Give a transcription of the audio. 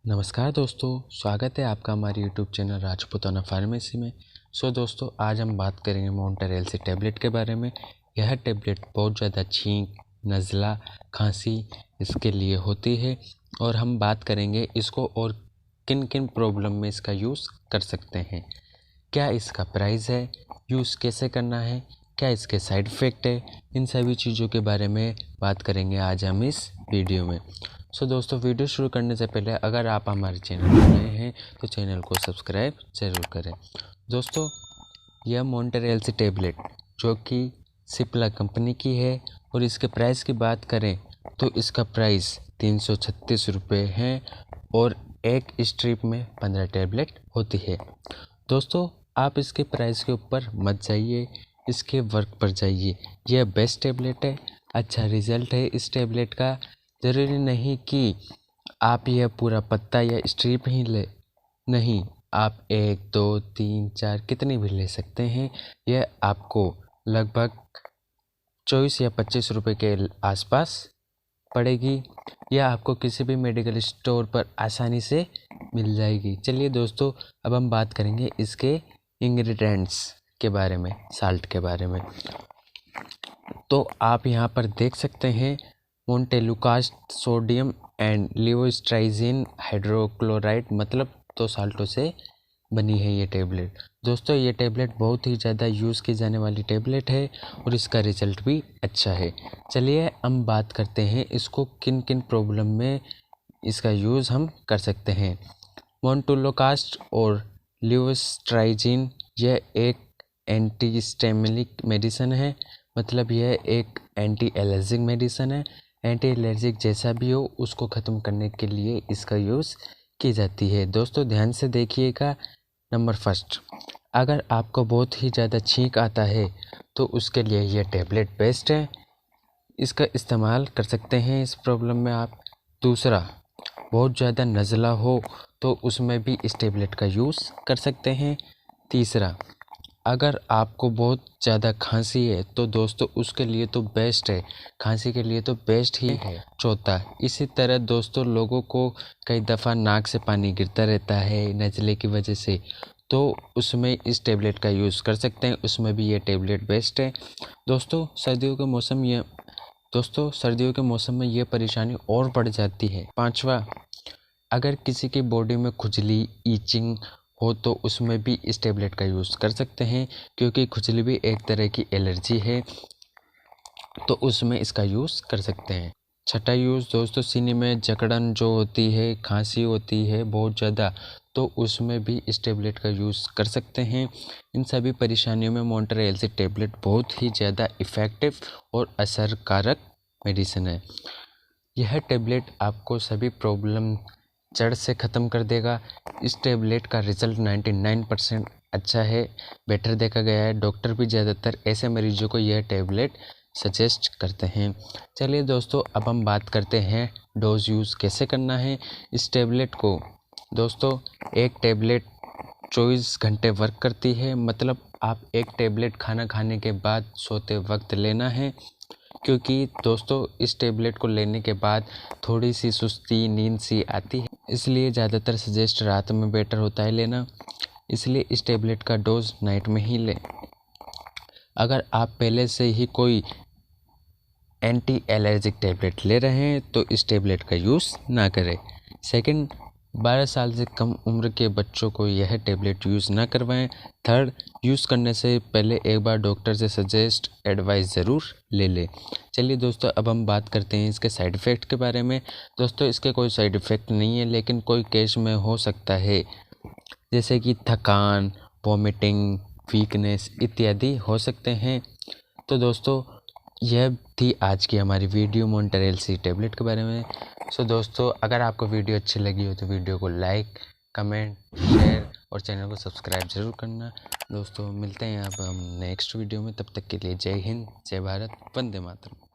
नमस्कार दोस्तों, स्वागत है आपका हमारे यूट्यूब चैनल राजपूताना फार्मेसी में। दोस्तों, आज हम बात करेंगे मॉन्टेर एलसी टैबलेट के बारे में। यह टैबलेट बहुत ज़्यादा छींक, नज़ला, खांसी इसके लिए होती है और हम बात करेंगे इसको और किन किन प्रॉब्लम में इसका यूज़ कर सकते हैं, क्या इसका प्राइस है, यूज़ कैसे करना है, क्या इसके साइड इफ़ेक्ट है, इन सभी चीज़ों के बारे में बात करेंगे आज हम इस वीडियो में। दोस्तों, वीडियो शुरू करने से पहले अगर आप हमारे चैनल पर नए हैं तो चैनल को सब्सक्राइब ज़रूर करें। दोस्तों, यह मॉन्टेर एलसी टैबलेट जो कि सिप्ला कंपनी की है और इसके प्राइस की बात करें तो इसका प्राइस 336 रुपये है और एक स्ट्रिप में 15 टैबलेट होती है। दोस्तों, आप इसके प्राइस के ऊपर मत जाइए, इसके वर्क पर जाइए। यह बेस्ट टैबलेट है, अच्छा रिज़ल्ट है इस टैबलेट का। ज़रूरी नहीं कि आप यह पूरा पत्ता या स्ट्रिप ही ले, नहीं, आप 1, 2, 3, 4 कितनी भी ले सकते हैं। यह आपको लगभग 24 या 25 रुपये के आसपास पड़ेगी। यह आपको किसी भी मेडिकल स्टोर पर आसानी से मिल जाएगी। चलिए दोस्तों, अब हम बात करेंगे इसके इंग्रेडिएंट्स के बारे में, साल्ट के बारे में। तो आप यहाँ पर देख सकते हैं मोंटेलुकास्ट सोडियम एंड लिवोस्ट्राइजिन हाइड्रोक्लोराइड, मतलब 2 साल्टों से बनी है ये टैबलेट। दोस्तों, ये टैबलेट बहुत ही ज़्यादा यूज़ की जाने वाली टैबलेट है और इसका रिज़ल्ट भी अच्छा है। चलिए हम बात करते हैं इसको किन किन प्रॉब्लम में इसका यूज़ हम कर सकते हैं। मोंटेलुकास्ट और लिवोस्ट्राइजिन यह एक एंटीहिस्टामिनिक मेडिसिन है, मतलब यह एक एंटी एलर्जिक मेडिसिन है। एंटी एलर्जिक जैसा भी हो उसको ख़त्म करने के लिए इसका यूज़ की जाती है। दोस्तों, ध्यान से देखिएगा। नंबर फर्स्ट, अगर आपको बहुत ही ज़्यादा छींक आता है तो उसके लिए यह टैबलेट बेस्ट है, इसका इस्तेमाल कर सकते हैं इस प्रॉब्लम में आप। दूसरा, बहुत ज़्यादा नज़ला हो तो उसमें भी इस टैबलेट का यूज़ कर सकते हैं। तीसरा, अगर आपको बहुत ज़्यादा खांसी है तो दोस्तों उसके लिए तो बेस्ट है, खांसी के लिए तो बेस्ट ही है। चौथा, इसी तरह दोस्तों लोगों को कई दफ़ा नाक से पानी गिरता रहता है नज़ले की वजह से, तो उसमें इस टैबलेट का यूज़ कर सकते हैं, उसमें भी ये टैबलेट बेस्ट है। दोस्तों, सर्दियों के मौसम में ये परेशानी और बढ़ जाती है। पाँचवा, अगर किसी की बॉडी में खुजली, ईचिंग हो तो उसमें भी इस टैबलेट का यूज़ कर सकते हैं, क्योंकि खुजली भी एक तरह की एलर्जी है, तो उसमें इसका यूज़ कर सकते हैं। छठा यूज़ दोस्तों, सीने में जकड़न जो होती है, खांसी होती है बहुत ज़्यादा, तो उसमें भी इस टैबलेट का यूज़ कर सकते हैं। इन सभी परेशानियों में मॉन्टेर एलसी टैबलेट बहुत ही ज़्यादा इफ़ेक्टिव और असरकारक मेडिसिन है। यह टैबलेट आपको सभी प्रॉब्लम जड़ से ख़त्म कर देगा। इस टैबलेट का रिज़ल्ट 99% अच्छा है, बेटर देखा गया है। डॉक्टर भी ज़्यादातर ऐसे मरीजों को यह टैबलेट सजेस्ट करते हैं। चलिए दोस्तों, अब हम बात करते हैं डोज यूज़ कैसे करना है इस टैबलेट को। दोस्तों, एक टैबलेट 24 घंटे वर्क करती है, मतलब आप एक टैबलेट खाना खाने के बाद सोते वक्त लेना है, क्योंकि दोस्तों इस टैबलेट को लेने के बाद थोड़ी सी सुस्ती, नींद सी आती है, इसलिए ज़्यादातर सजेस्ट रात में बेटर होता है लेना, इसलिए इस टैबलेट का डोज नाइट में ही लें। अगर आप पहले से ही कोई एंटी एलर्जिक टैबलेट ले रहे हैं तो इस टैबलेट का यूज़ ना करें। सेकंड, 12 साल से कम उम्र के बच्चों को यह टैबलेट यूज़ ना करवाएं। थर्ड, यूज़ करने से पहले एक बार डॉक्टर से सजेस्ट एडवाइस ज़रूर ले लें। चलिए दोस्तों, अब हम बात करते हैं इसके साइड इफ़ेक्ट के बारे में। दोस्तों, इसके कोई साइड इफ़ेक्ट नहीं है, लेकिन कोई केस में हो सकता है, जैसे कि थकान, वॉमिटिंग, वीकनेस इत्यादि हो सकते हैं। तो दोस्तों, यह थी आज की हमारी वीडियो मॉन्टेर एलसी टैबलेट के बारे में। दोस्तों, अगर आपको वीडियो अच्छी लगी हो तो वीडियो को लाइक, कमेंट, शेयर और चैनल को सब्सक्राइब ज़रूर करना। दोस्तों, मिलते हैं अब हम नेक्स्ट वीडियो में, तब तक के लिए जय हिंद, जय भारत, वंदे मातरम।